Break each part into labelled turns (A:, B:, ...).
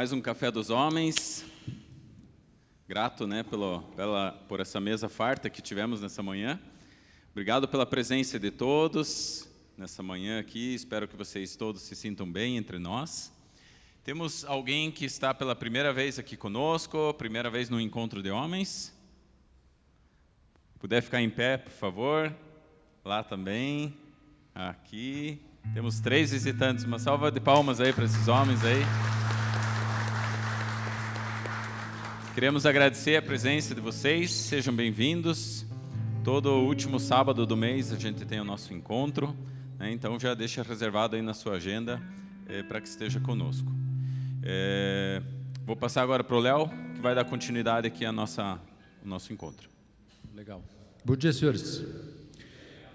A: Mais um Café dos Homens. Grato, né, por essa mesa farta que tivemos nessa manhã. Obrigado pela presença de todos nessa manhã aqui. Espero que vocês todos se sintam bem entre nós. Temos alguém que está pela primeira vez aqui conosco, primeira vez no Encontro de Homens. Puder ficar em pé, por favor. Lá também. Aqui. Temos 3 visitantes. Uma salva de palmas aí para esses homens aí. Queremos agradecer a presença de vocês, sejam bem-vindos. Todo último sábado do mês a gente tem o nosso encontro, né? Então já deixa reservado aí na sua agenda para que esteja conosco. Vou passar agora para o Léo, que vai dar continuidade aqui ao nosso encontro.
B: Legal. Bom dia, senhores.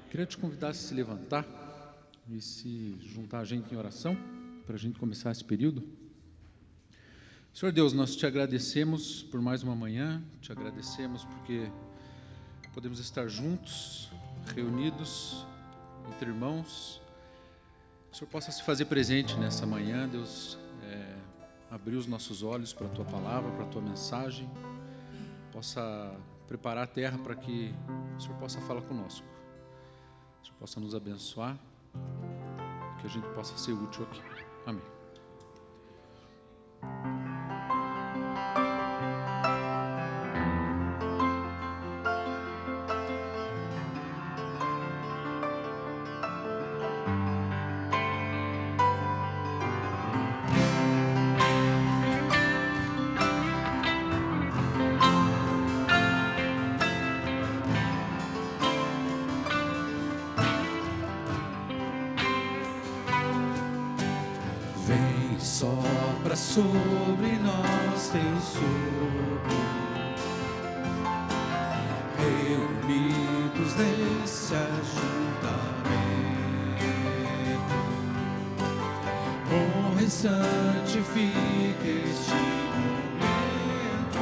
B: Queria te convidar a se levantar e se juntar a gente em oração, para a gente começar esse período. Senhor Deus, nós te agradecemos por mais uma manhã, te agradecemos porque podemos estar juntos, reunidos, entre irmãos. Que o Senhor possa se fazer presente nessa manhã, Deus, abrir os nossos olhos para a Tua palavra, para a Tua mensagem, possa preparar a terra para que o Senhor possa falar conosco, o Senhor possa nos abençoar, que a gente possa ser útil aqui. Amém.
C: Sopra sobre nós teu sopro, reunidos nesse ajuntamento, honra e santifica este momento,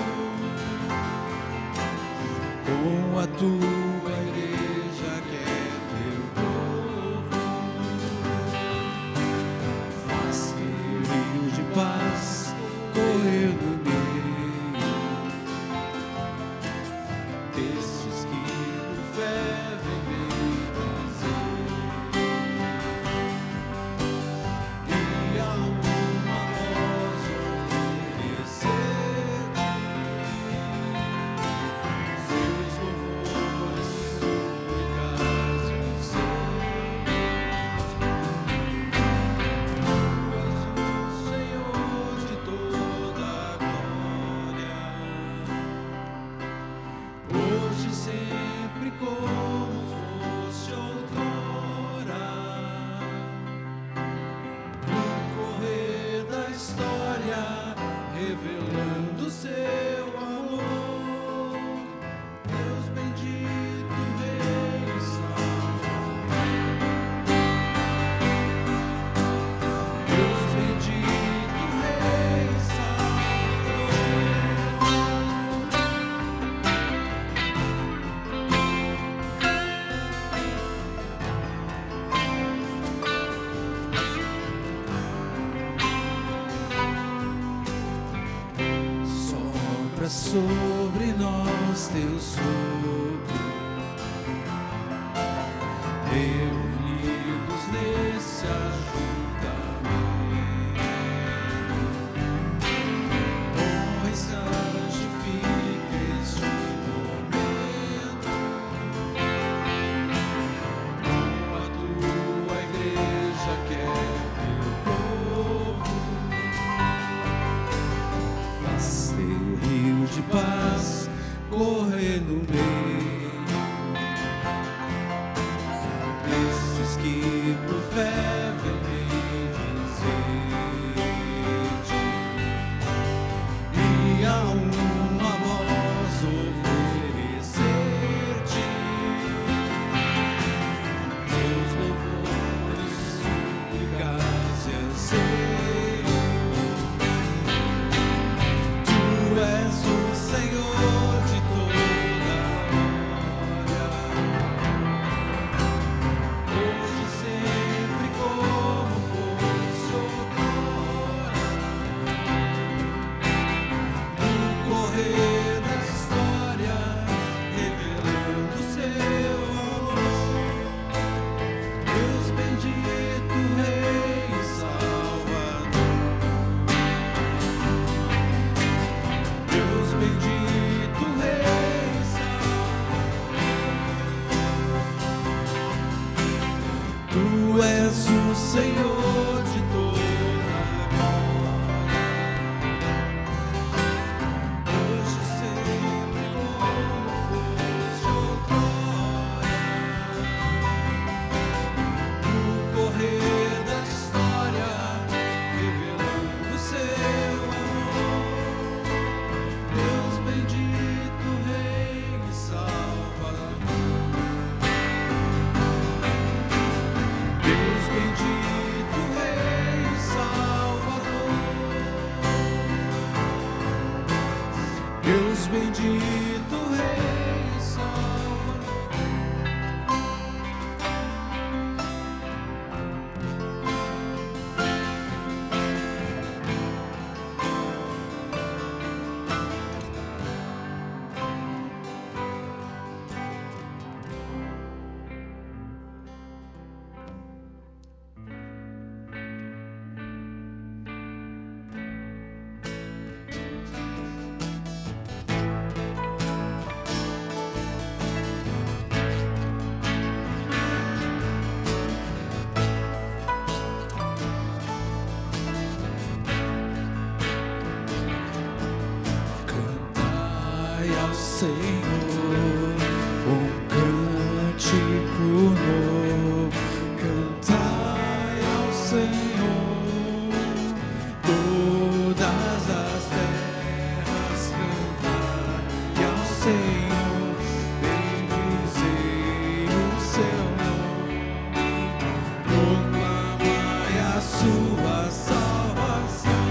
C: com a tua igreja que é teu povo, faz rios de paz correr no meio desses que por fé vem trazer. E a uma voz oferecer-te seus louvores, súplicas e Senhor de toda a glória, hoje e sempre como fosse outrora, no correr da história, revelando seu amor. Deus bendito, Rei e Salvador. Deus bendito, Rei e sopra sobre nós teu sopro, reunidos nesse ajuntamento, honra e santifica este momento, com a tua igreja que é teu povo, faz teu rio de paz correr no meio Jesus, bendito Rei Salvador. Cantai ao Senhor um cântico novo. Cantai ao Senhor todas as terras. Cantai ao Senhor, bendizei o seu nome. Proclamai a sua salvação.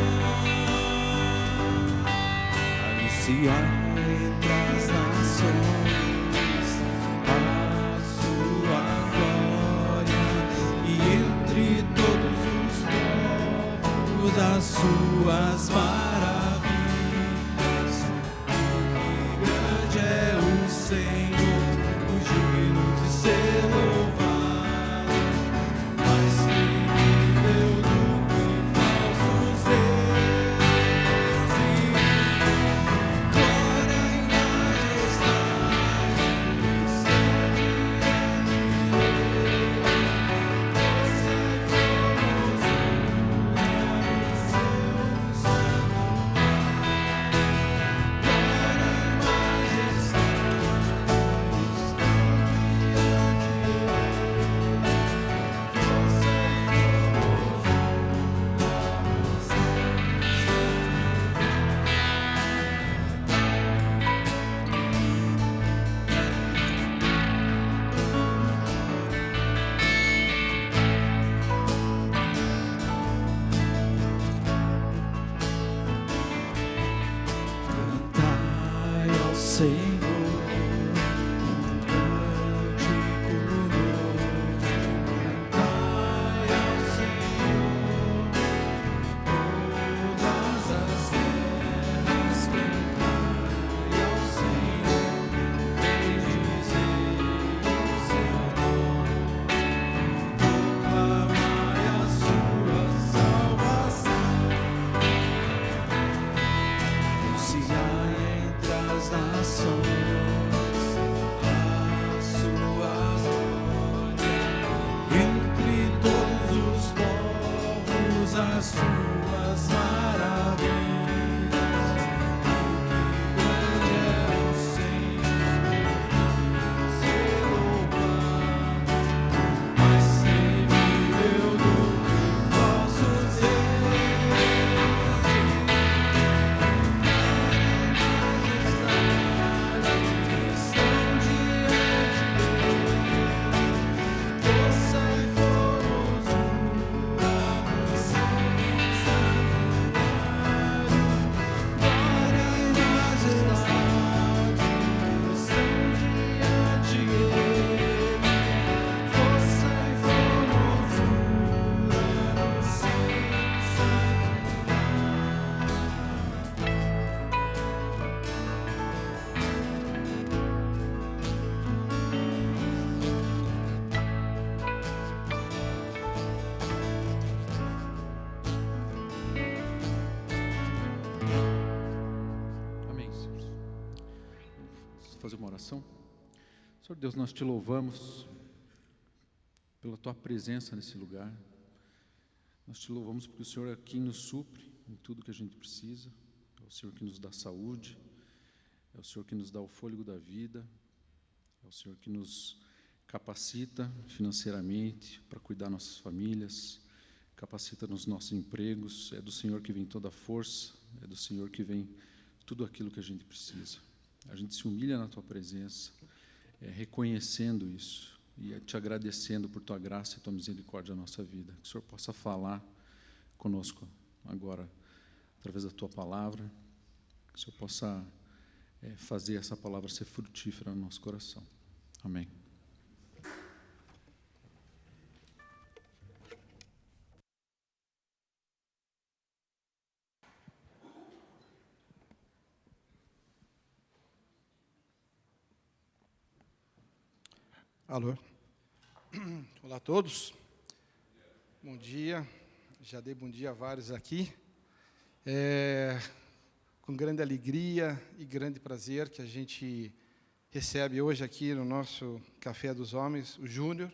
C: Anunciai entre as nações a sua glória, e entre todos os povos as suas maravilhas. Que grande é o Senhor, o digno de ser louvado, mais terrível do que falsos deuses. Glória e majestade estão diante dele. Força e formosura no seu santo nome. Glória e
B: fazer uma oração? Senhor Deus, nós te louvamos pela tua presença nesse lugar. Nós te louvamos porque o Senhor é quem nos supre em tudo que a gente precisa. É o Senhor que nos dá saúde, é o Senhor que nos dá o fôlego da vida, é o Senhor que nos capacita financeiramente para cuidar das nossas famílias, capacita nos nossos empregos. É do Senhor que vem toda a força, é do Senhor que vem tudo aquilo que a gente precisa. A gente se humilha na tua presença, reconhecendo isso e te agradecendo por tua graça e tua misericórdia na nossa vida. Que o Senhor possa falar conosco agora, através da tua palavra, que o Senhor possa fazer essa palavra ser frutífera no nosso coração. Amém.
D: Alô. Olá a todos. Bom dia. Já dei bom dia a vários aqui. Com grande alegria e grande prazer que a gente recebe hoje aqui no nosso Café dos Homens o Júnior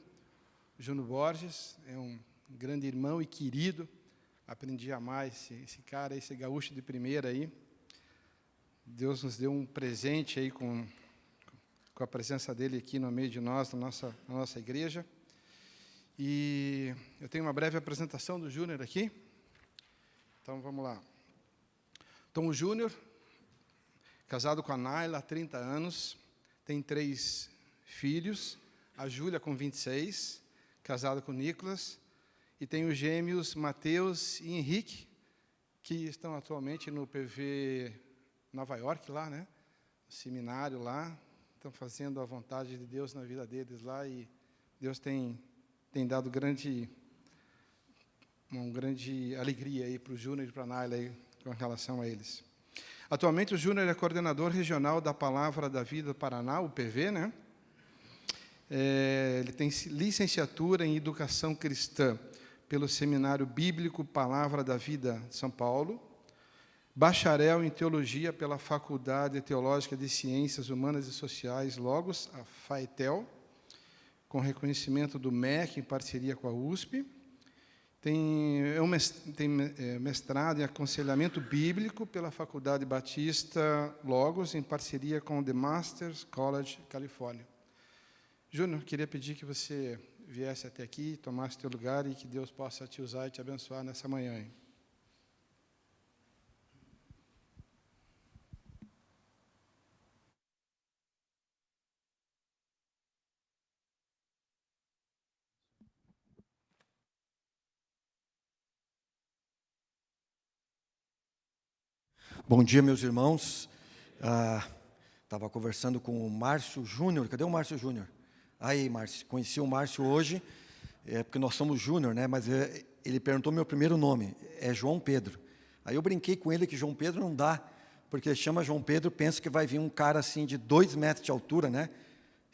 D: Borges. É um grande irmão e querido. Aprendi a amar esse cara, esse gaúcho de primeira aí. Deus nos deu um presente aí com a presença dele aqui no meio de nós, na nossa igreja. E eu tenho uma breve apresentação do Júnior aqui. Então, vamos lá. Então, o Júnior, casado com a Naila há 30 anos, tem 3 filhos, a Júlia com 26, casada com o Nicolas, e tem os gêmeos Mateus e Henrique, que estão atualmente no PV Nova York, lá, né? No seminário lá. Estão fazendo a vontade de Deus na vida deles lá, e Deus tem dado uma grande alegria aí para o Júnior e para a Naila aí, com relação a eles. Atualmente, o Júnior é coordenador regional da Palavra da Vida do Paraná, o PV, né? Ele tem licenciatura em Educação Cristã pelo Seminário Bíblico Palavra da Vida de São Paulo, bacharel em Teologia pela Faculdade Teológica de Ciências Humanas e Sociais, Logos, a FAETEL, com reconhecimento do MEC, em parceria com a USP. Tem mestrado em Aconselhamento Bíblico pela Faculdade Batista Logos, em parceria com o The Masters College, Califórnia. Júnior, queria pedir que você viesse até aqui, tomasse teu lugar, e que Deus possa te usar e te abençoar nessa manhã, hein?
E: Bom dia, meus irmãos. Estava conversando com o Márcio Júnior. Cadê o Márcio Júnior? Aí, Márcio, conheci o Márcio hoje, porque nós somos Júnior, né? Mas ele perguntou meu primeiro nome, é João Pedro. Aí eu brinquei com ele que João Pedro não dá, porque chama João Pedro, pensa que vai vir um cara assim de 2 metros de altura, né?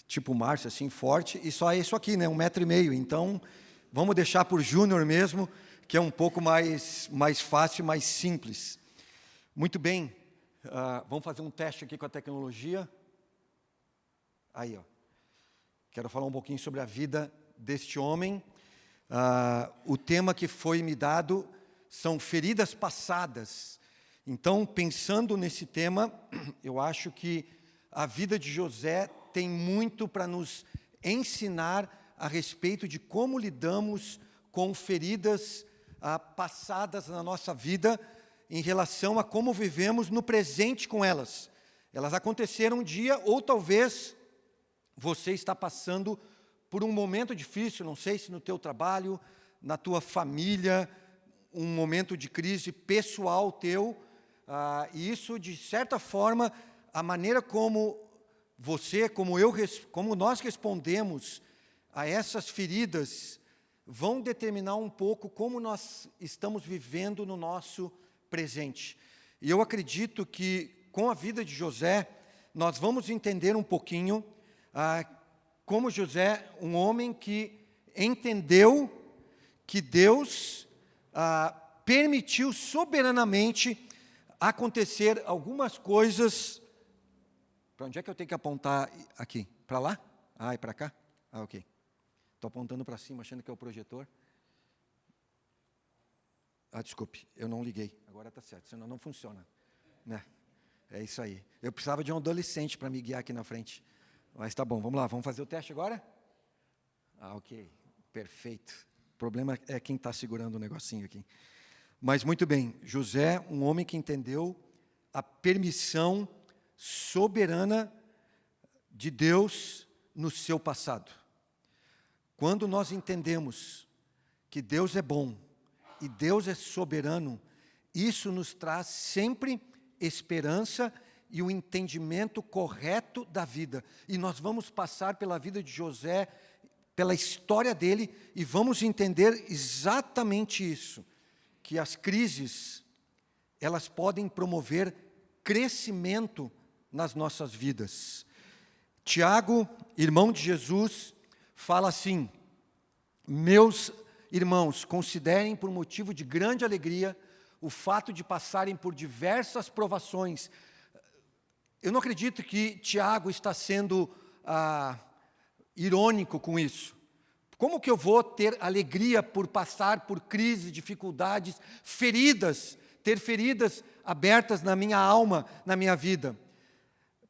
E: Tipo o Márcio, assim, forte, e só é isso aqui, né? 1,5 metro. Então, vamos deixar por Júnior mesmo, que é um pouco mais fácil, mais simples. Muito bem, vamos fazer um teste aqui com a tecnologia. Aí, ó. Quero falar um pouquinho sobre a vida deste homem. O tema que foi me dado são feridas passadas. Então, pensando nesse tema, eu acho que a vida de José tem muito para nos ensinar a respeito de como lidamos com feridas passadas na nossa vida, em relação a como vivemos no presente com elas. Elas aconteceram um dia, ou talvez você está passando por um momento difícil, não sei se no teu trabalho, na tua família, um momento de crise pessoal teu, e isso, de certa forma, a maneira como você, como eu, como nós respondemos a essas feridas, vão determinar um pouco como nós estamos vivendo no nosso presente. E eu acredito que, com a vida de José, nós vamos entender um pouquinho como José, um homem que entendeu que Deus permitiu soberanamente acontecer algumas coisas. Para onde é que eu tenho que apontar aqui? Para lá? E para cá? Ok. Estou apontando para cima, achando que é o projetor. Desculpe, eu não liguei. Agora está certo, senão não funciona. Né? É isso aí. Eu precisava de um adolescente para me guiar aqui na frente. Mas tá bom, vamos lá, vamos fazer o teste agora? Ok, perfeito. O problema é quem está segurando o negocinho aqui. Mas muito bem, José, um homem que entendeu a permissão soberana de Deus no seu passado. Quando nós entendemos que Deus é bom e Deus é soberano, isso nos traz sempre esperança e o entendimento correto da vida. E nós vamos passar pela vida de José, pela história dele, e vamos entender exatamente isso, que as crises, elas podem promover crescimento nas nossas vidas. Tiago, irmão de Jesus, fala assim: meus irmãos, considerem por motivo de grande alegria o fato de passarem por diversas provações. Eu não acredito que Tiago está sendo irônico com isso. Como que eu vou ter alegria por passar por crises, dificuldades, feridas, ter feridas abertas na minha alma, na minha vida?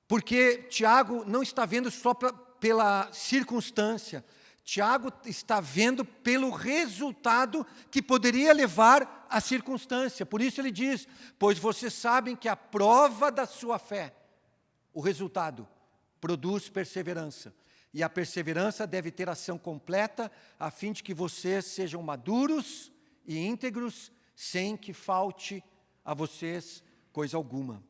E: Porque Tiago não está vendo só pela circunstância, Tiago está vendo pelo resultado que poderia levar à circunstância. Por isso ele diz: pois vocês sabem que a prova da sua fé, o resultado, produz perseverança. E a perseverança deve ter ação completa, a fim de que vocês sejam maduros e íntegros, sem que falte a vocês coisa alguma.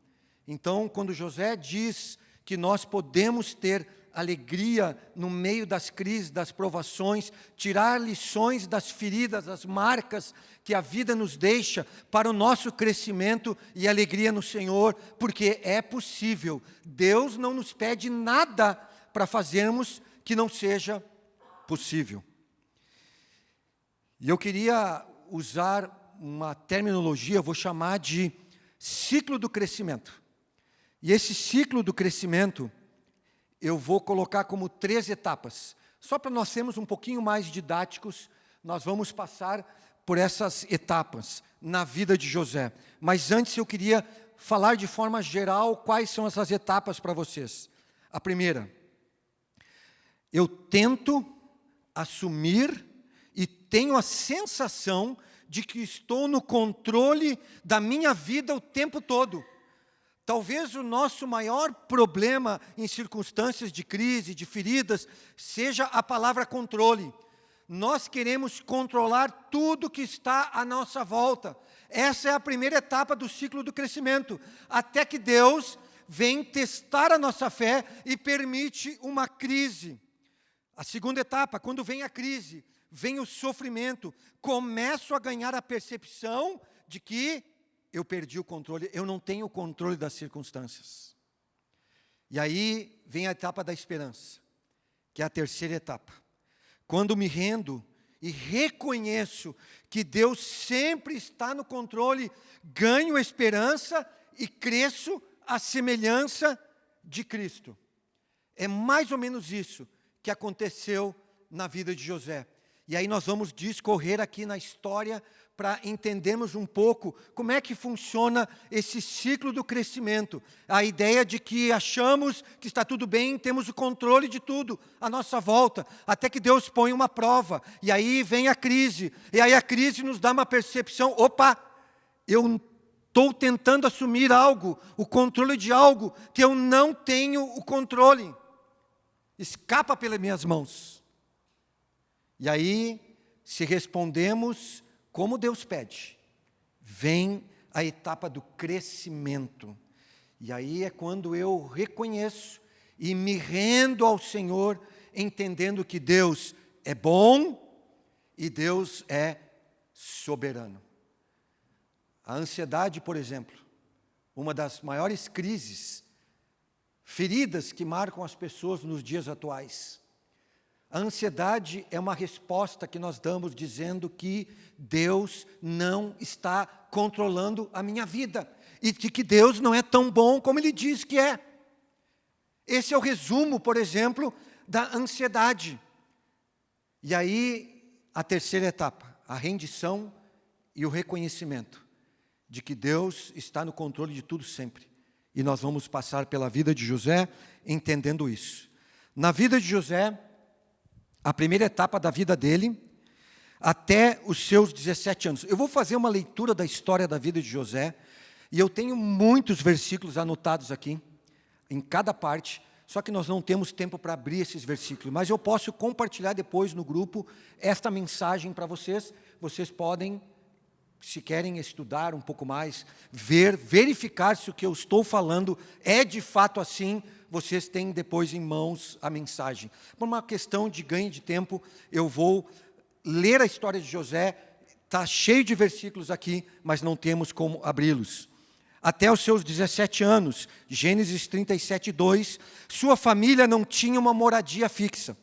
E: Então, quando José diz que nós podemos ter alegria no meio das crises, das provações, tirar lições das feridas, das marcas que a vida nos deixa para o nosso crescimento e alegria no Senhor, porque é possível. Deus não nos pede nada para fazermos que não seja possível. E eu queria usar uma terminologia, vou chamar de ciclo do crescimento. E esse ciclo do crescimento, eu vou colocar como 3 etapas. Só para nós sermos um pouquinho mais didáticos, nós vamos passar por essas etapas na vida de José. Mas antes eu queria falar de forma geral quais são essas etapas para vocês. A primeira, eu tento assumir e tenho a sensação de que estou no controle da minha vida o tempo todo. Talvez o nosso maior problema em circunstâncias de crise, de feridas, seja a palavra controle. Nós queremos controlar tudo que está à nossa volta. Essa é a primeira etapa do ciclo do crescimento, até que Deus vem testar a nossa fé e permite uma crise. A segunda etapa, quando vem a crise, vem o sofrimento, começo a ganhar a percepção de que eu perdi o controle, eu não tenho o controle das circunstâncias. E aí vem a etapa da esperança, que é a terceira etapa. Quando me rendo e reconheço que Deus sempre está no controle, ganho esperança e cresço à semelhança de Cristo. É mais ou menos isso que aconteceu na vida de José. E aí nós vamos discorrer aqui na história para entendermos um pouco como é que funciona esse ciclo do crescimento. A ideia de que achamos que está tudo bem, temos o controle de tudo à nossa volta, até que Deus põe uma prova, e aí vem a crise, e aí a crise nos dá uma percepção: opa, eu estou tentando assumir algo, o controle de algo que eu não tenho o controle, escapa pelas minhas mãos. E aí, se respondemos como Deus pede, vem a etapa do crescimento. E aí é quando eu reconheço e me rendo ao Senhor, entendendo que Deus é bom e Deus é soberano. A ansiedade, por exemplo, uma das maiores crises, feridas que marcam as pessoas nos dias atuais. A ansiedade é uma resposta que nós damos dizendo que Deus não está controlando a minha vida e de que Deus não é tão bom como Ele diz que é. Esse é o resumo, por exemplo, da ansiedade. E aí, a terceira etapa, a rendição e o reconhecimento de que Deus está no controle de tudo sempre. E nós vamos passar pela vida de José entendendo isso. Na vida de José, a primeira etapa da vida dele, até os seus 17 anos. Eu vou fazer uma leitura da história da vida de José, e eu tenho muitos versículos anotados aqui, em cada parte, só que nós não temos tempo para abrir esses versículos, mas eu posso compartilhar depois no grupo esta mensagem para vocês. Vocês podem se querem estudar um pouco mais, verificar se o que eu estou falando é de fato assim, vocês têm depois em mãos a mensagem. Por uma questão de ganho de tempo, eu vou ler a história de José. Está cheio de versículos aqui, mas não temos como abri-los. Até os seus 17 anos, Gênesis 37, 2, sua família não tinha uma moradia fixa.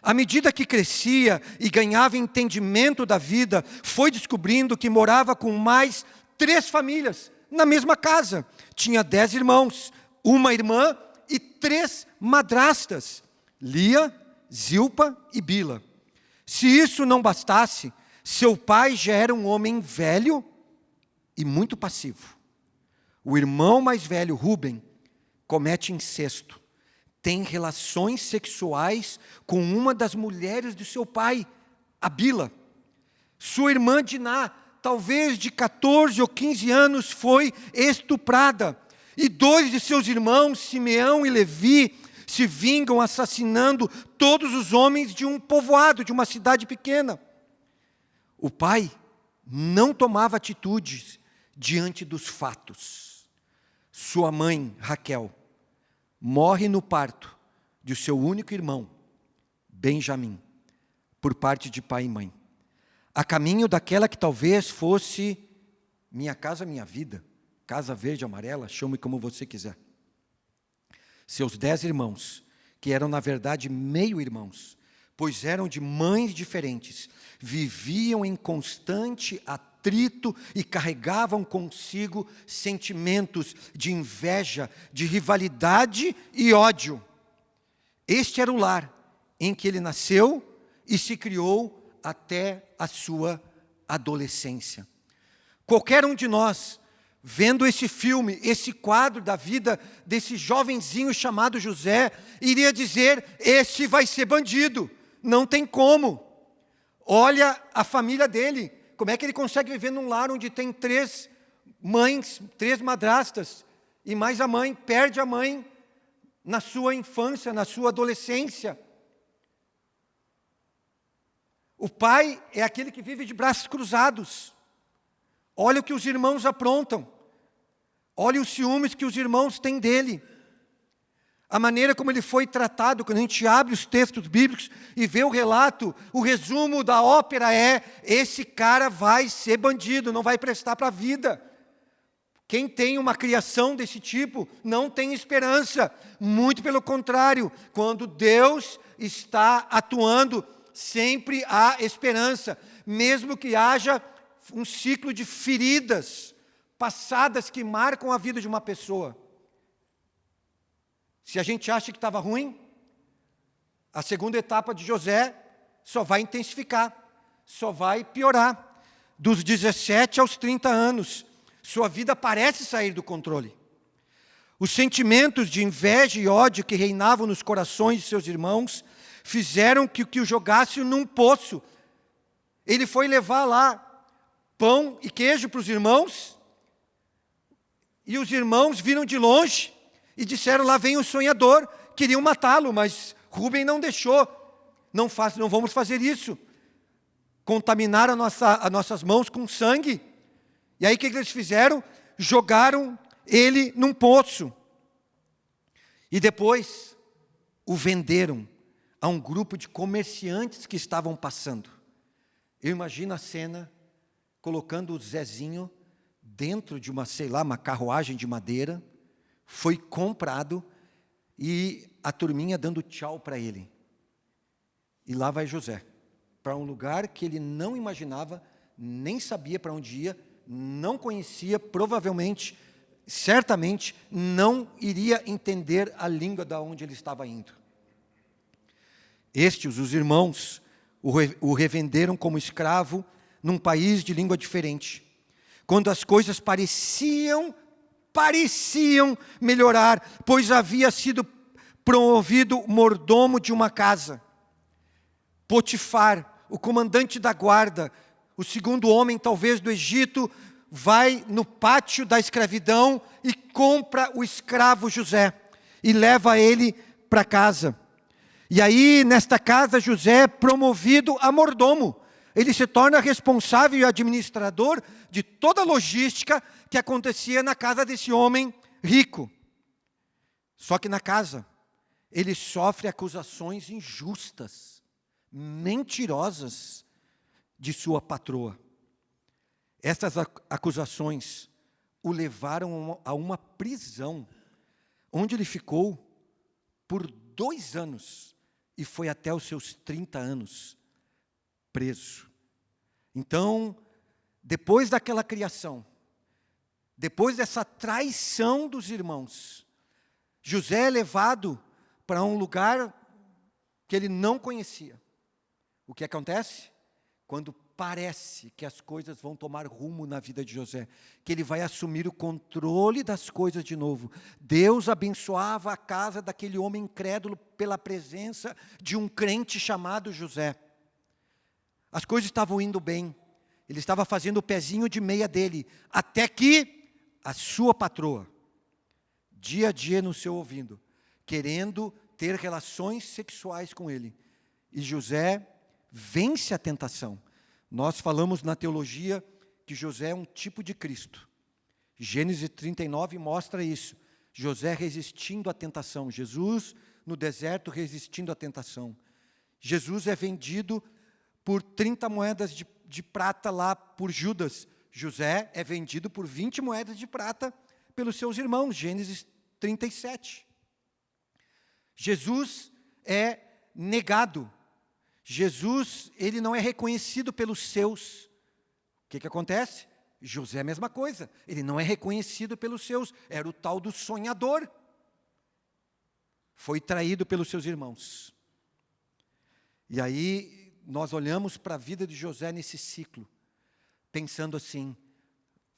E: À medida que crescia e ganhava entendimento da vida, foi descobrindo que morava com mais 3 famílias na mesma casa. Tinha 10 irmãos, uma irmã e 3 madrastas, Lia, Zilpa e Bila. Se isso não bastasse, seu pai já era um homem velho e muito passivo. O irmão mais velho, Rúben, comete incesto. Tem relações sexuais com uma das mulheres de seu pai, a Bila. Sua irmã Diná, talvez de 14 ou 15 anos, foi estuprada. E 2 de seus irmãos, Simeão e Levi, se vingam assassinando todos os homens de um povoado, de uma cidade pequena. O pai não tomava atitudes diante dos fatos. Sua mãe, Raquel, morre no parto de seu único irmão, Benjamim, por parte de pai e mãe, a caminho daquela que talvez fosse Minha Casa Minha Vida, Casa Verde Amarela, chame como você quiser. Seus 10 irmãos, que eram na verdade meio-irmãos, pois eram de mães diferentes, viviam em constante atrito e carregavam consigo sentimentos de inveja, de rivalidade e ódio. Este era o lar em que ele nasceu e se criou até a sua adolescência. Qualquer um de nós, vendo esse filme, esse quadro da vida desse jovenzinho chamado José, iria dizer: esse vai ser bandido, não tem como. Olha a família dele, como é que ele consegue viver num lar onde tem 3 mães, 3 madrastas, e mais a mãe, perde a mãe na sua infância, na sua adolescência. O pai é aquele que vive de braços cruzados. Olha o que os irmãos aprontam. Olha os ciúmes que os irmãos têm dele. A maneira como ele foi tratado, quando a gente abre os textos bíblicos e vê o relato, o resumo da ópera é: esse cara vai ser bandido, não vai prestar para a vida. Quem tem uma criação desse tipo não tem esperança. Muito pelo contrário, quando Deus está atuando, sempre há esperança, mesmo que haja um ciclo de feridas passadas que marcam a vida de uma pessoa. Se a gente acha que estava ruim, a segunda etapa de José só vai intensificar, só vai piorar. Dos 17 aos 30 anos, sua vida parece sair do controle. Os sentimentos de inveja e ódio que reinavam nos corações de seus irmãos fizeram que o jogasse num poço. Ele foi levar lá pão e queijo para os irmãos, e os irmãos viram de longe e disseram: lá vem o sonhador. Queriam matá-lo, mas Rúben não deixou. Não vamos fazer isso. Contaminaram as nossas mãos com sangue. E aí o que eles fizeram? Jogaram ele num poço. E depois o venderam a um grupo de comerciantes que estavam passando. Eu imagino a cena, colocando o Zezinho dentro de uma carruagem de madeira, foi comprado, e a turminha dando tchau para ele. E lá vai José, para um lugar que ele não imaginava, nem sabia para onde ia, não conhecia, provavelmente, certamente, não iria entender a língua da onde ele estava indo. Estes, os irmãos, o revenderam como escravo num país de língua diferente. Quando as coisas pareciam melhorar, pois havia sido promovido mordomo de uma casa. Potifar, o comandante da guarda, o segundo homem talvez do Egito, vai no pátio da escravidão e compra o escravo José e leva ele para casa. E aí, nesta casa, José é promovido a mordomo. ele se torna responsável e administrador de toda a logística que acontecia na casa desse homem rico. Só que na casa, ele sofre acusações injustas, mentirosas de sua patroa. Essas acusações o levaram a uma prisão, onde ele ficou por 2 anos e foi até os seus 30 anos preso. Então, depois daquela criação, depois dessa traição dos irmãos, José é levado para um lugar que ele não conhecia. O que acontece? Quando parece que as coisas vão tomar rumo na vida de José, que ele vai assumir o controle das coisas de novo. Deus abençoava a casa daquele homem incrédulo pela presença de um crente chamado José. As coisas estavam indo bem, ele estava fazendo o pezinho de meia dele, até que a sua patroa, dia a dia no seu ouvido, querendo ter relações sexuais com ele. E José vence a tentação. Nós falamos na teologia que José é um tipo de Cristo. Gênesis 39 mostra isso. José resistindo à tentação. Jesus no deserto resistindo à tentação. Jesus é vendido por 30 moedas de prata lá por Judas. José é vendido por 20 moedas de prata pelos seus irmãos. Gênesis 37. Jesus é negado. Jesus, ele não é reconhecido pelos seus. O que acontece? José é a mesma coisa. Ele não é reconhecido pelos seus. Era o tal do sonhador. Foi traído pelos seus irmãos. E aí, nós olhamos para a vida de José nesse ciclo, pensando assim,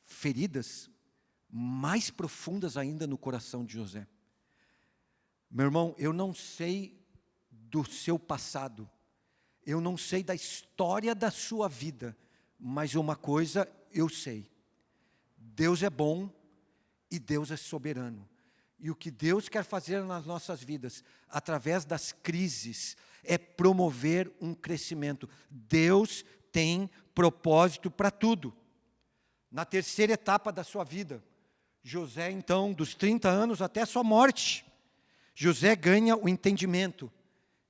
E: feridas mais profundas ainda no coração de José. Meu irmão, eu não sei do seu passado, eu não sei da história da sua vida, mas uma coisa eu sei: Deus é bom e Deus é soberano. E o que Deus quer fazer nas nossas vidas, através das crises, é promover um crescimento. Deus tem propósito para tudo. Na terceira etapa da sua vida, José, então, dos 30 anos até a sua morte, José ganha o entendimento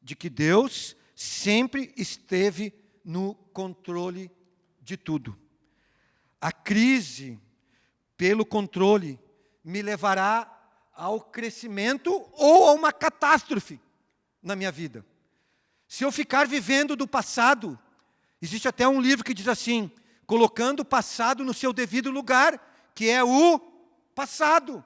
E: de que Deus sempre esteve no controle de tudo. A crise pelo controle me levará ao crescimento ou a uma catástrofe na minha vida. Se eu ficar vivendo do passado, existe até um livro que diz assim, colocando o passado no seu devido lugar, que é o passado.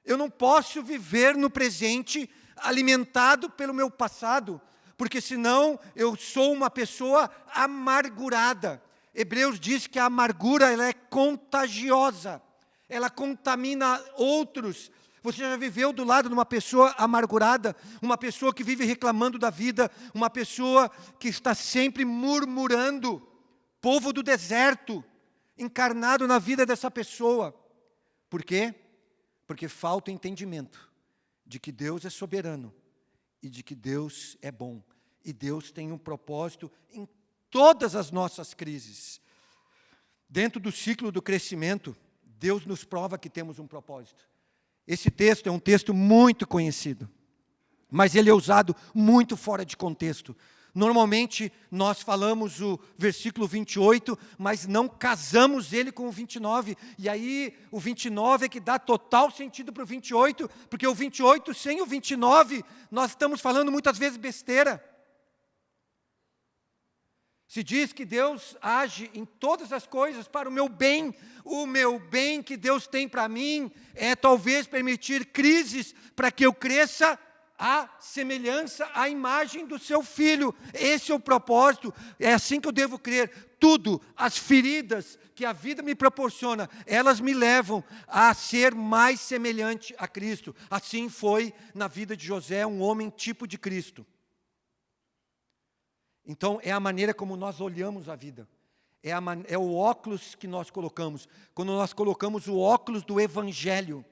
E: Eu não posso viver no presente alimentado pelo meu passado, porque senão eu sou uma pessoa amargurada. Hebreus diz que a amargura ela é contagiosa, ela contamina outros. Você já viveu do lado de uma pessoa amargurada, uma pessoa que vive reclamando da vida, uma pessoa que está sempre murmurando, povo do deserto, encarnado na vida dessa pessoa. Por quê? Porque falta o entendimento de que Deus é soberano e de que Deus é bom. E Deus tem um propósito em todas as nossas crises. Dentro do ciclo do crescimento, Deus nos prova que temos um propósito. Esse texto é um texto muito conhecido, mas ele é usado muito fora de contexto. Normalmente, nós falamos o versículo 28, mas não casamos ele com o 29. E aí, o 29 é que dá total sentido para o 28, porque o 28 sem o 29, nós estamos falando muitas vezes besteira. Se diz que Deus age em todas as coisas para o meu bem que Deus tem para mim é talvez permitir crises para que eu cresça à semelhança, à imagem do seu Filho. Esse é o propósito, é assim que eu devo crer. Tudo, as feridas que a vida me proporciona, elas me levam a ser mais semelhante a Cristo. Assim foi na vida de José, um homem tipo de Cristo. Então, é a maneira como nós olhamos a vida. É o óculos que nós colocamos. Quando nós colocamos o óculos do Evangelho,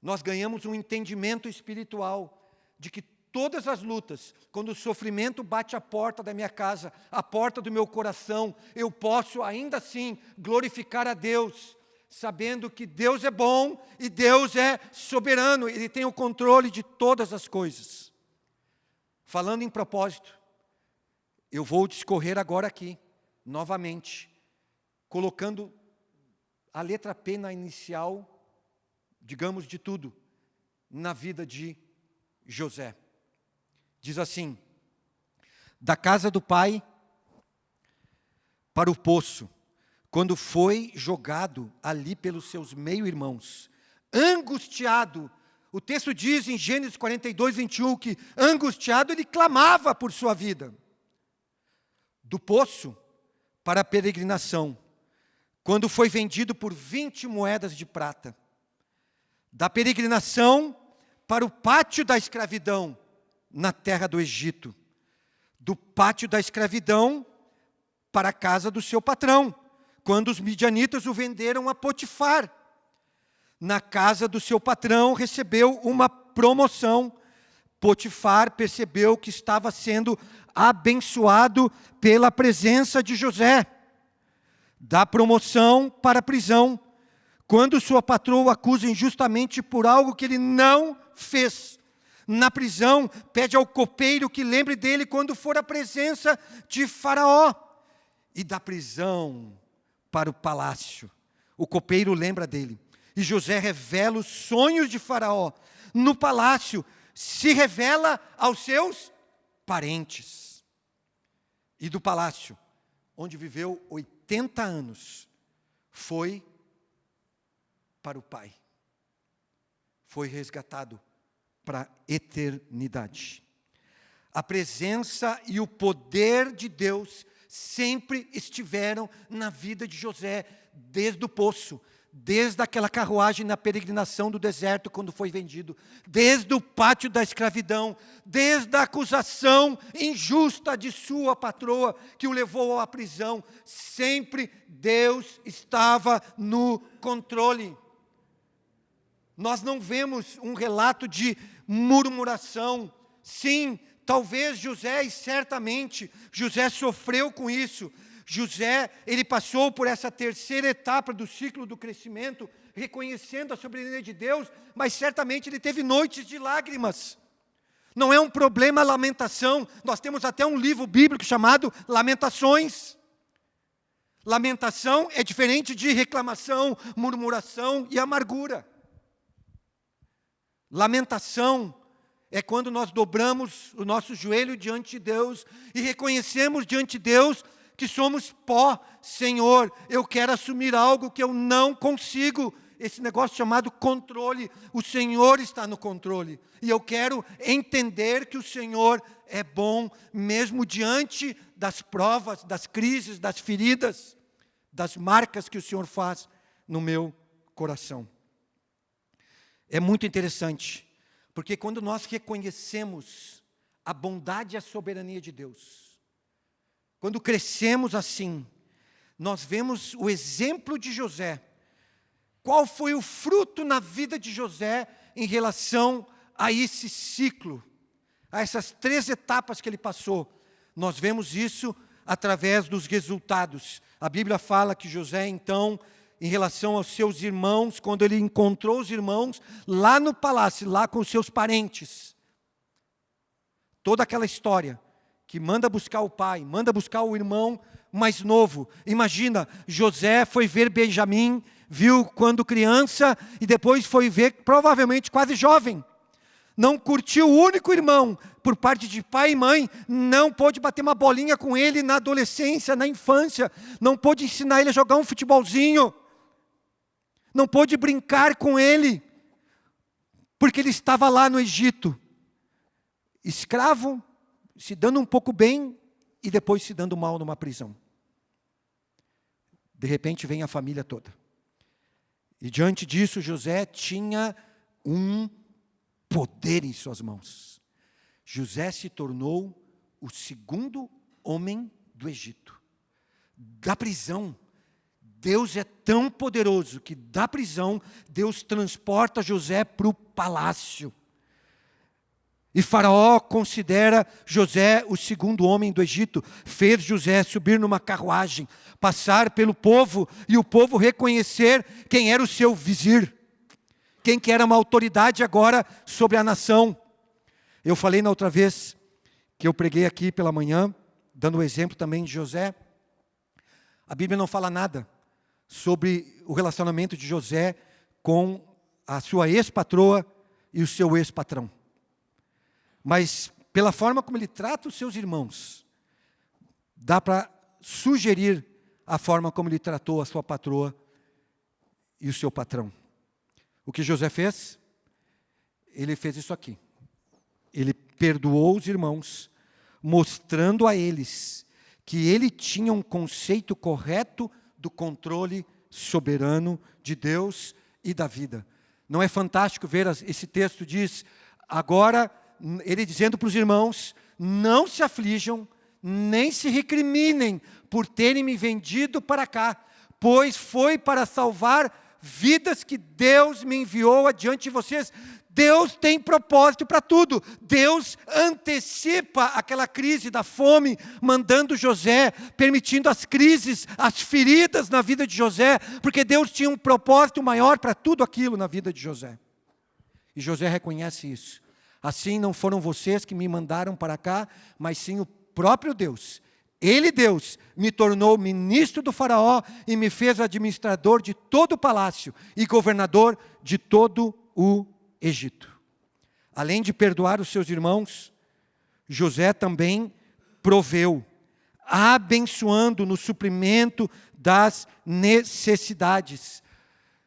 E: nós ganhamos um entendimento espiritual de que todas as lutas, quando o sofrimento bate a porta da minha casa, a porta do meu coração, eu posso ainda assim glorificar a Deus, sabendo que Deus é bom e Deus é soberano, Ele tem o controle de todas as coisas. Falando em propósito, eu vou discorrer agora aqui, novamente, colocando a letra P na inicial, digamos, de tudo, na vida de José. Diz assim: da casa do pai para o poço, quando foi jogado ali pelos seus meio-irmãos, angustiado. O texto diz em Gênesis 42, 21, que angustiado ele clamava por sua vida. Do poço para a peregrinação, quando foi vendido por 20 moedas de prata. Da peregrinação para o pátio da escravidão, na terra do Egito. Do pátio da escravidão para a casa do seu patrão, quando os midianitas o venderam a Potifar. Na casa do seu patrão recebeu uma promoção. Potifar percebeu que estava sendo abençoado pela presença de José. Da promoção para a prisão, quando sua patroa o acusa injustamente por algo que ele não fez. Na prisão, pede ao copeiro que lembre dele quando for à presença de Faraó. E da prisão para o palácio, o copeiro lembra dele. E José revela os sonhos de Faraó. No palácio, se revela aos seus parentes. E do palácio, onde viveu 80 anos, foi para o Pai. Foi resgatado para a eternidade. A presença e o poder de Deus sempre estiveram na vida de José, desde o poço, desde aquela carruagem na peregrinação do deserto, quando foi vendido, desde o pátio da escravidão, desde a acusação injusta de sua patroa, que o levou à prisão. Sempre Deus estava no controle. Nós não vemos um relato de murmuração. Sim, talvez José, e certamente José sofreu com isso. José, ele passou por essa terceira etapa do ciclo do crescimento, reconhecendo a soberania de Deus, mas certamente ele teve noites de lágrimas. Não é um problema a lamentação. Nós temos até um livro bíblico chamado Lamentações. Lamentação é diferente de reclamação, murmuração e amargura. Lamentação é quando nós dobramos o nosso joelho diante de Deus e reconhecemos diante de Deus que somos pó. Senhor, eu quero assumir algo que eu não consigo. Esse negócio chamado controle. O Senhor está no controle. E eu quero entender que o Senhor é bom, mesmo diante das provas, das crises, das feridas, das marcas que o Senhor faz no meu coração. É muito interessante, porque quando nós reconhecemos a bondade e a soberania de Deus, quando crescemos assim, nós vemos o exemplo de José. Qual foi o fruto na vida de José em relação a esse ciclo, a essas 3 etapas que ele passou? Nós vemos isso através dos resultados. A Bíblia fala que José, então, em relação aos seus irmãos, quando ele encontrou os irmãos lá no palácio, lá com os seus parentes, toda aquela história, que manda buscar o pai, manda buscar o irmão mais novo. Imagina, José foi ver Benjamim, viu quando criança, e depois foi ver, provavelmente quase jovem. Não curtiu o único irmão, por parte de pai e mãe, não pôde bater uma bolinha com ele na adolescência, na infância, não pôde ensinar ele a jogar um futebolzinho, não pôde brincar com ele, porque ele estava lá no Egito, escravo, se dando um pouco bem, e depois se dando mal numa prisão. De repente vem a família toda. E diante disso, José tinha um poder em suas mãos. José se tornou o segundo homem do Egito. Da prisão, Deus é tão poderoso que da prisão, Deus transporta José para o palácio. E Faraó considera José o segundo homem do Egito. Fez José subir numa carruagem, passar pelo povo, e o povo reconhecer quem era o seu vizir, quem que era uma autoridade agora sobre a nação. Eu falei na outra vez que eu preguei aqui pela manhã, dando o exemplo também de José. A Bíblia não fala nada sobre o relacionamento de José com a sua ex-patroa e o seu ex-patrão. Mas, pela forma como ele trata os seus irmãos, dá para sugerir a forma como ele tratou a sua patroa e o seu patrão. O que José fez? Ele fez isso aqui. Ele perdoou os irmãos, mostrando a eles que ele tinha um conceito correto do controle soberano de Deus e da vida. Não é fantástico ver esse texto diz, agora, ele dizendo para os irmãos, não se aflijam, nem se recriminem por terem me vendido para cá, pois foi para salvar vidas que Deus me enviou adiante de vocês. Deus tem propósito para tudo. Deus antecipa aquela crise da fome, mandando José, permitindo as crises, as feridas na vida de José, porque Deus tinha um propósito maior para tudo aquilo na vida de José. E José reconhece isso. Assim não foram vocês que me mandaram para cá, mas sim o próprio Deus. Ele, Deus, me tornou ministro do faraó e me fez administrador de todo o palácio e governador de todo o Egito. Além de perdoar os seus irmãos, José também proveu, abençoando no suprimento das necessidades.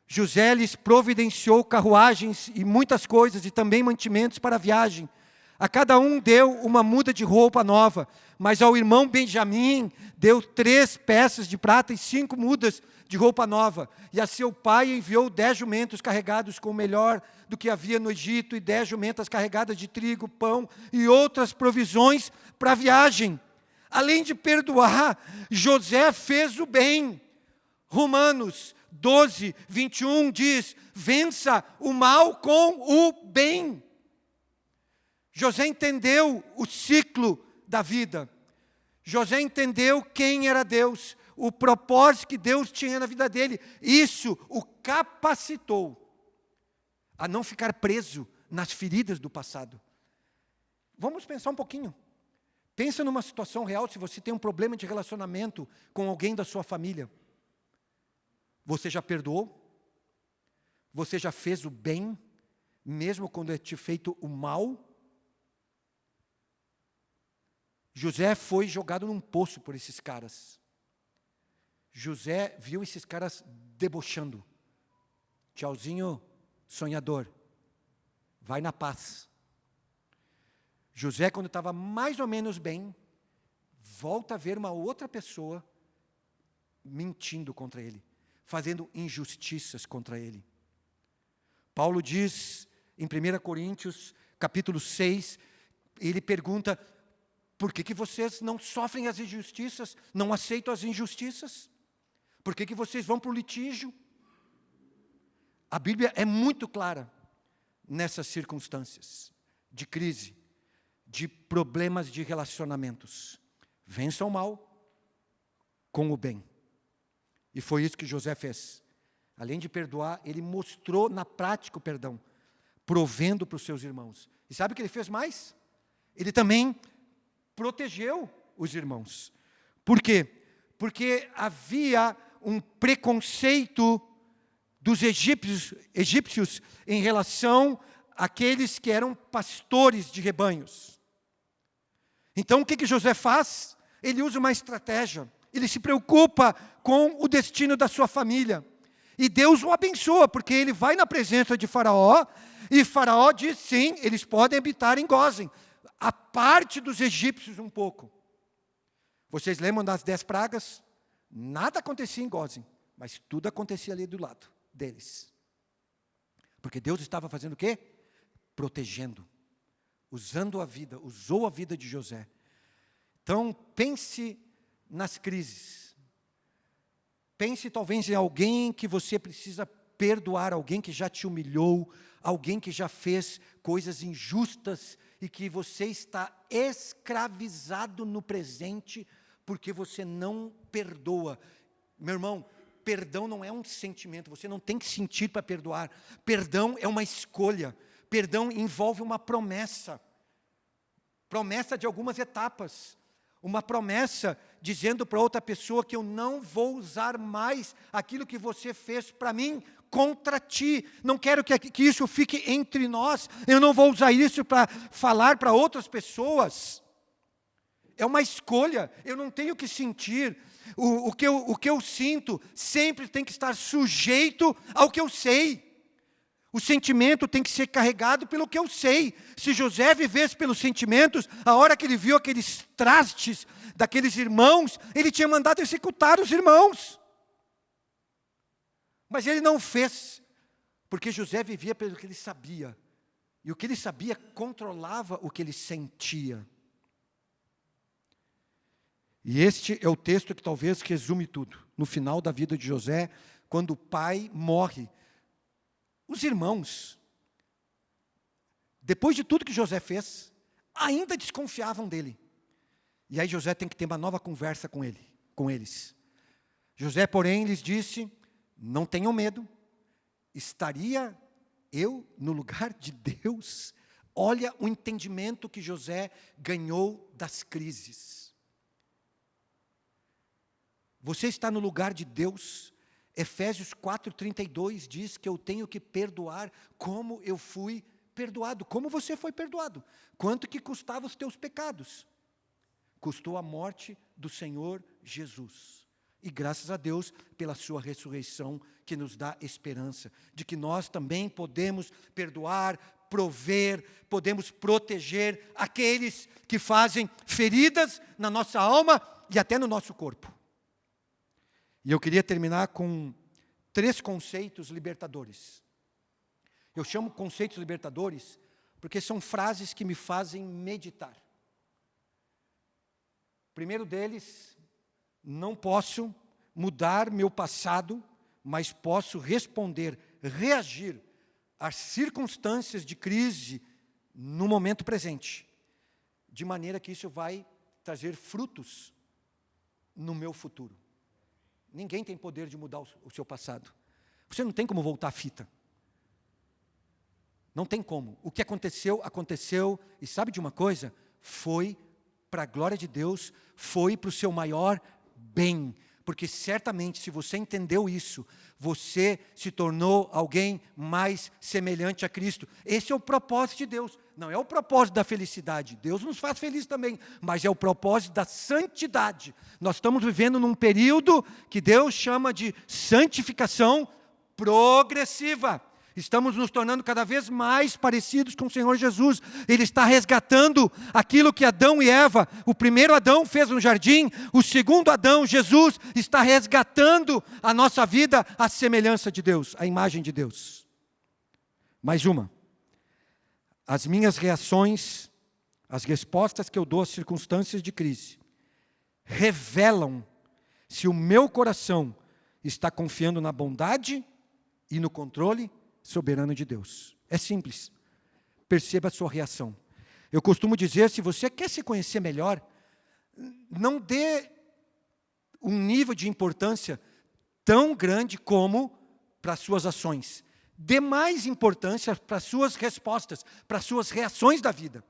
E: José lhes providenciou carruagens e muitas coisas e também mantimentos para a viagem. A cada um deu uma muda de roupa nova, mas ao irmão Benjamim deu 3 peças de prata e 5 mudas de roupa nova. E a seu pai enviou 10 jumentos carregados com o melhor do que havia no Egito e 10 jumentas carregadas de trigo, pão e outras provisões para a viagem. Além de perdoar, José fez o bem. Romanos 12, 21 diz, vença o mal com o bem. José entendeu o ciclo da vida. José entendeu quem era Deus, o propósito que Deus tinha na vida dele. Isso o capacitou a não ficar preso nas feridas do passado. Vamos pensar um pouquinho. Pensa numa situação real, se você tem um problema de relacionamento com alguém da sua família. Você já perdoou? Você já fez o bem, mesmo quando é te feito o mal? José foi jogado num poço por esses caras. José viu esses caras debochando. Tchauzinho, sonhador. Vai na paz. José, quando estava mais ou menos bem, volta a ver uma outra pessoa mentindo contra ele, fazendo injustiças contra ele. Paulo diz em 1 Coríntios, capítulo 6, ele pergunta, por que vocês não sofrem as injustiças, não aceitam as injustiças? Por que vocês vão para o litígio? A Bíblia é muito clara nessas circunstâncias de crise, de problemas de relacionamentos. Vença o mal com o bem. E foi isso que José fez. Além de perdoar, ele mostrou na prática o perdão, provendo para os seus irmãos. E sabe o que ele fez mais? Ele também protegeu os irmãos. Por quê? Porque havia um preconceito dos egípcios em relação àqueles que eram pastores de rebanhos. Então o que José faz? Ele usa uma estratégia. Ele se preocupa com o destino da sua família. E Deus o abençoa, porque ele vai na presença de Faraó, e Faraó diz, sim, eles podem habitar em Gósen, a parte dos egípcios um pouco. Vocês lembram das 10 pragas? Nada acontecia em Gósen, mas tudo acontecia ali do lado deles. Porque Deus estava fazendo o quê? Protegendo, usando a vida, usou a vida de José. Então, pense nas crises. Pense talvez em alguém que você precisa perdoar, alguém que já te humilhou, alguém que já fez coisas injustas e que você está escravizado no presente porque você não perdoa. Meu irmão, perdão não é um sentimento, você não tem que sentir para perdoar. Perdão é uma escolha. Perdão envolve uma promessa. Promessa de algumas etapas. Uma promessa dizendo para outra pessoa que eu não vou usar mais aquilo que você fez para mim contra ti. Não quero que isso fique entre nós. Eu não vou usar isso para falar para outras pessoas. É uma escolha. Eu não tenho que sentir. O que eu sinto sempre tem que estar sujeito ao que eu sei. O sentimento tem que ser carregado pelo que eu sei. Se José vivesse pelos sentimentos, a hora que ele viu aqueles trastes daqueles irmãos, ele tinha mandado executar os irmãos. Mas ele não fez, porque José vivia pelo que ele sabia. E o que ele sabia controlava o que ele sentia. E este é o texto que talvez resume tudo. No final da vida de José, quando o pai morre, os irmãos, depois de tudo que José fez, ainda desconfiavam dele. E aí José tem que ter uma nova conversa com eles. José, porém, lhes disse: não tenham medo, estaria eu no lugar de Deus? Olha o entendimento que José ganhou das crises. Você está no lugar de Deus. Efésios 4:32 diz que eu tenho que perdoar como eu fui perdoado. Como você foi perdoado? Quanto que custava os teus pecados? Custou a morte do Senhor Jesus. E graças a Deus pela sua ressurreição, que nos dá esperança de que nós também podemos perdoar, prover, podemos proteger aqueles que fazem feridas na nossa alma e até no nosso corpo. E eu queria terminar com 3 conceitos libertadores. Eu chamo conceitos libertadores porque são frases que me fazem meditar. O primeiro deles: não posso mudar meu passado, mas posso responder, reagir às circunstâncias de crise no momento presente, de maneira que isso vai trazer frutos no meu futuro. Ninguém tem poder de mudar o seu passado. Você não tem como voltar a fita. Não tem como. O que aconteceu, aconteceu. E sabe de uma coisa? Foi para a glória de Deus, foi para o seu maior bem. Porque certamente, se você entendeu isso, você se tornou alguém mais semelhante a Cristo. Esse é o propósito de Deus. Não é o propósito da felicidade. Deus nos faz felizes também, mas é o propósito da santidade. Nós estamos vivendo num período que Deus chama de santificação progressiva. Estamos nos tornando cada vez mais parecidos com o Senhor Jesus. Ele está resgatando aquilo que Adão e Eva, o primeiro Adão fez no jardim, o segundo Adão, Jesus, está resgatando a nossa vida à semelhança de Deus, à imagem de Deus. Mais uma. As minhas reações, as respostas que eu dou às circunstâncias de crise, revelam se o meu coração está confiando na bondade e no controle soberano de Deus. É simples. Perceba a sua reação. Eu costumo dizer, se você quer se conhecer melhor, não dê um nível de importância tão grande como para as suas ações. Dê mais importância para as suas respostas, para as suas reações da vida.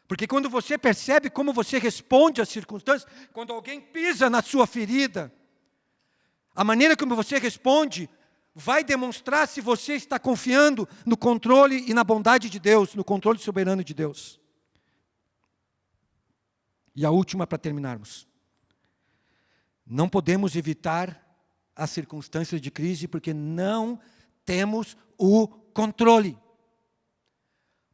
E: Porque quando você percebe como você responde às circunstâncias, quando alguém pisa na sua ferida, a maneira como você responde vai demonstrar se você está confiando no controle e na bondade de Deus, no controle soberano de Deus. E a última para terminarmos. Não podemos evitar as circunstâncias de crise porque não temos o controle.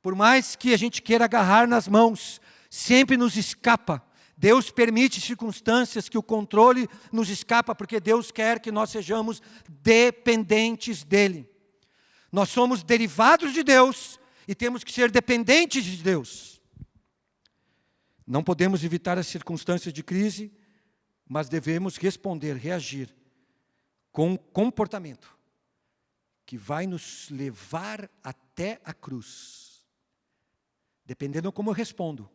E: Por mais que a gente queira agarrar nas mãos, sempre nos escapa. Deus permite circunstâncias que o controle nos escapa, porque Deus quer que nós sejamos dependentes dEle. Nós somos derivados de Deus e temos que ser dependentes de Deus. Não podemos evitar as circunstâncias de crise, mas devemos responder, reagir com um comportamento que vai nos levar até a cruz. Dependendo como eu respondo,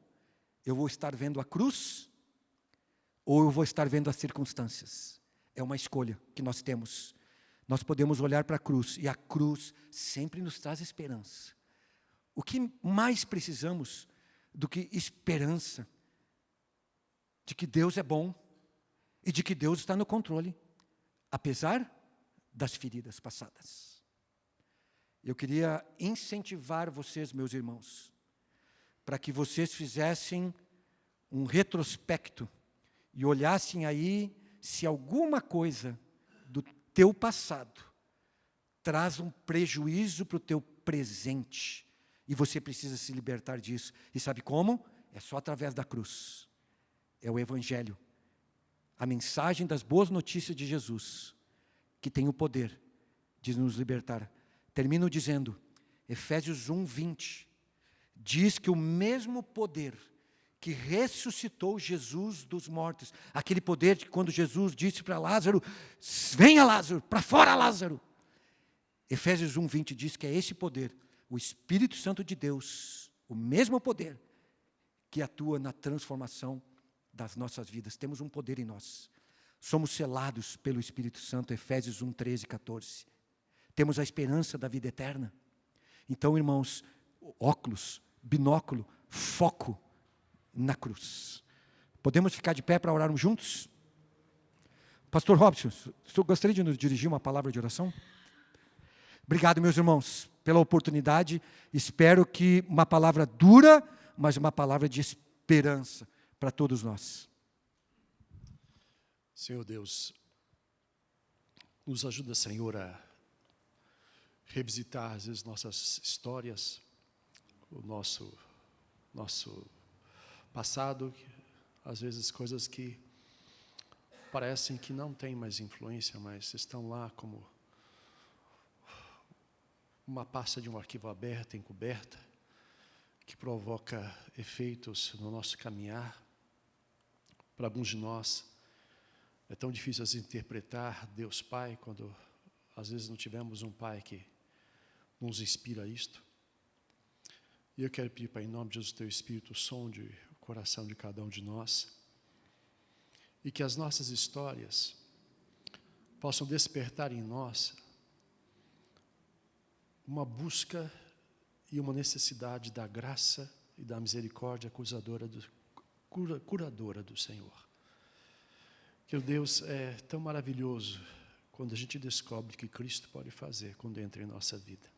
E: eu vou estar vendo a cruz ou eu vou estar vendo as circunstâncias. É uma escolha que nós temos. Nós podemos olhar para a cruz, e a cruz sempre nos traz esperança. O que mais precisamos do que esperança de que Deus é bom e de que Deus está no controle, apesar das feridas passadas. Eu queria incentivar vocês, meus irmãos, para que vocês fizessem um retrospecto e olhassem aí se alguma coisa do teu passado traz um prejuízo para o teu presente, e você precisa se libertar disso. E sabe como? É só através da cruz. É o Evangelho, a mensagem das boas notícias de Jesus, que tem o poder de nos libertar. Termino dizendo, Efésios 1:20, diz que o mesmo poder que ressuscitou Jesus dos mortos, aquele poder que quando Jesus disse para Lázaro, venha Lázaro, para fora Lázaro. Efésios 1:20 diz que é esse poder, o Espírito Santo de Deus, o mesmo poder que atua na transformação das nossas vidas. Temos um poder em nós. Somos selados pelo Espírito Santo, Efésios 1:13 e 14. Temos a esperança da vida eterna. Então, irmãos, óculos, binóculo, foco na cruz. Podemos ficar de pé para orarmos juntos? Pastor Robson, gostaria de nos dirigir uma palavra de oração? Obrigado, meus irmãos, pela oportunidade. Espero que uma palavra dura, mas uma palavra de esperança para todos nós.
F: Senhor Deus, nos ajuda, Senhor, a revisitar às vezes nossas histórias, o nosso passado, às vezes coisas que parecem que não têm mais influência, mas estão lá como uma pasta de um arquivo aberto, encoberta, que provoca efeitos no nosso caminhar. Para alguns de nós, é tão difícil assim, interpretar Deus Pai, quando às vezes não tivemos um Pai que nos inspira isto. E eu quero pedir, Pai, em nome de Jesus, Teu Espírito, sonde o coração de cada um de nós, e que as nossas histórias possam despertar em nós uma busca e uma necessidade da graça e da misericórdia curadora do Senhor. Que o Deus é tão maravilhoso quando a gente descobre que Cristo pode fazer quando entra em nossa vida.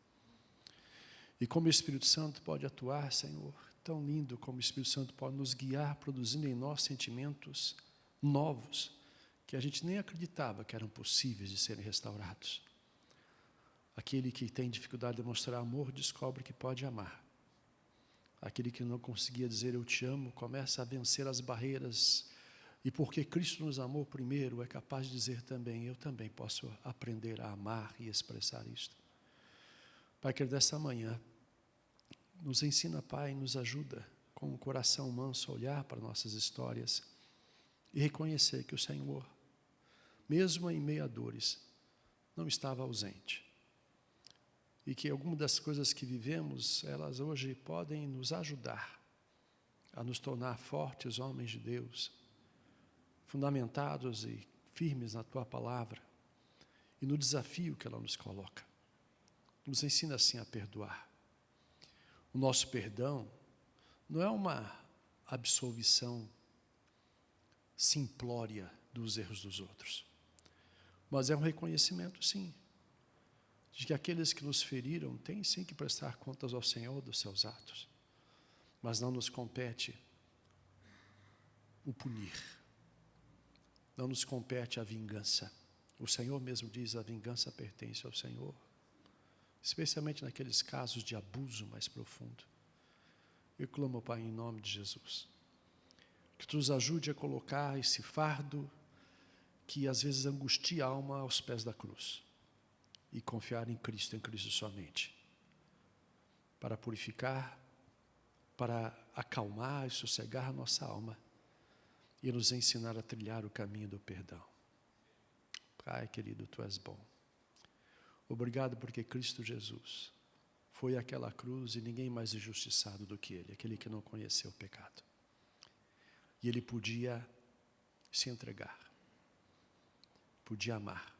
F: E como o Espírito Santo pode atuar, Senhor, tão lindo como o Espírito Santo pode nos guiar, produzindo em nós sentimentos novos, que a gente nem acreditava que eram possíveis de serem restaurados. Aquele que tem dificuldade de demonstrar amor, descobre que pode amar. Aquele que não conseguia dizer eu te amo, começa a vencer as barreiras, e porque Cristo nos amou primeiro, é capaz de dizer também, eu também posso aprender a amar e expressar isto. Pai, que dessa manhã, nos ensina, Pai, nos ajuda com um coração manso a olhar para nossas histórias e reconhecer que o Senhor, mesmo em meio a dores, não estava ausente. E que algumas das coisas que vivemos, elas hoje podem nos ajudar a nos tornar fortes homens de Deus, fundamentados e firmes na Tua palavra e no desafio que ela nos coloca. Nos ensina assim a perdoar. O nosso perdão não é uma absolvição simplória dos erros dos outros, mas é um reconhecimento, sim, de que aqueles que nos feriram têm sim que prestar contas ao Senhor dos seus atos, mas não nos compete o punir, não nos compete a vingança. O Senhor mesmo diz, a vingança pertence ao Senhor, especialmente naqueles casos de abuso mais profundo. Eu clamo, Pai, em nome de Jesus, que Tu nos ajude a colocar esse fardo que às vezes angustia a alma aos pés da cruz e confiar em Cristo somente, para purificar, para acalmar e sossegar a nossa alma e nos ensinar a trilhar o caminho do perdão. Pai querido, Tu és bom. Obrigado porque Cristo Jesus foi foi àquela cruz e ninguém mais injustiçado do que ele, aquele que não conheceu o pecado. E ele podia se entregar, podia amar,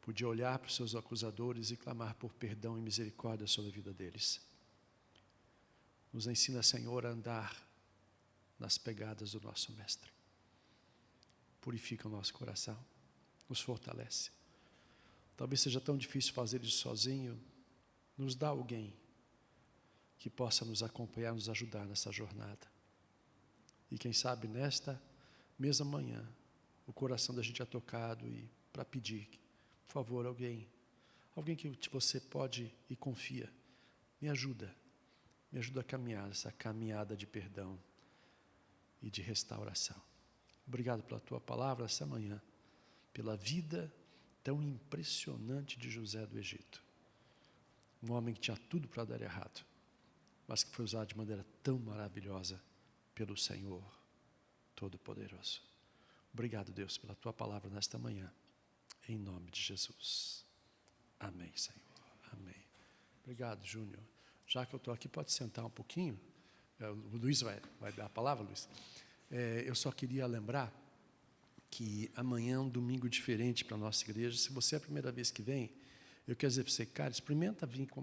F: podia olhar para os seus acusadores e clamar por perdão e misericórdia sobre a vida deles. Nos ensina, Senhor, a andar nas pegadas do nosso Mestre. Purifica o nosso coração, nos fortalece. Talvez seja tão difícil fazer isso sozinho. Nos dá alguém que possa nos acompanhar, nos ajudar nessa jornada. E quem sabe nesta mesma manhã, o coração da gente é tocado e para pedir, por favor, alguém que você pode e confia, me ajuda a caminhar essa caminhada de perdão e de restauração. Obrigado pela tua palavra essa manhã, pela vida tão impressionante de José do Egito. Um homem que tinha tudo para dar errado, mas que foi usado de maneira tão maravilhosa pelo Senhor Todo-Poderoso. Obrigado, Deus, pela tua palavra nesta manhã, em nome de Jesus. Amém, Senhor. Amém. Obrigado, Júnior. Já que eu estou aqui, pode sentar um pouquinho. O Luiz vai dar a palavra, Luiz. Eu só queria lembrar que amanhã é um domingo diferente para a nossa igreja. Se você é a primeira vez que vem, eu quero dizer para você, cara, experimenta vir com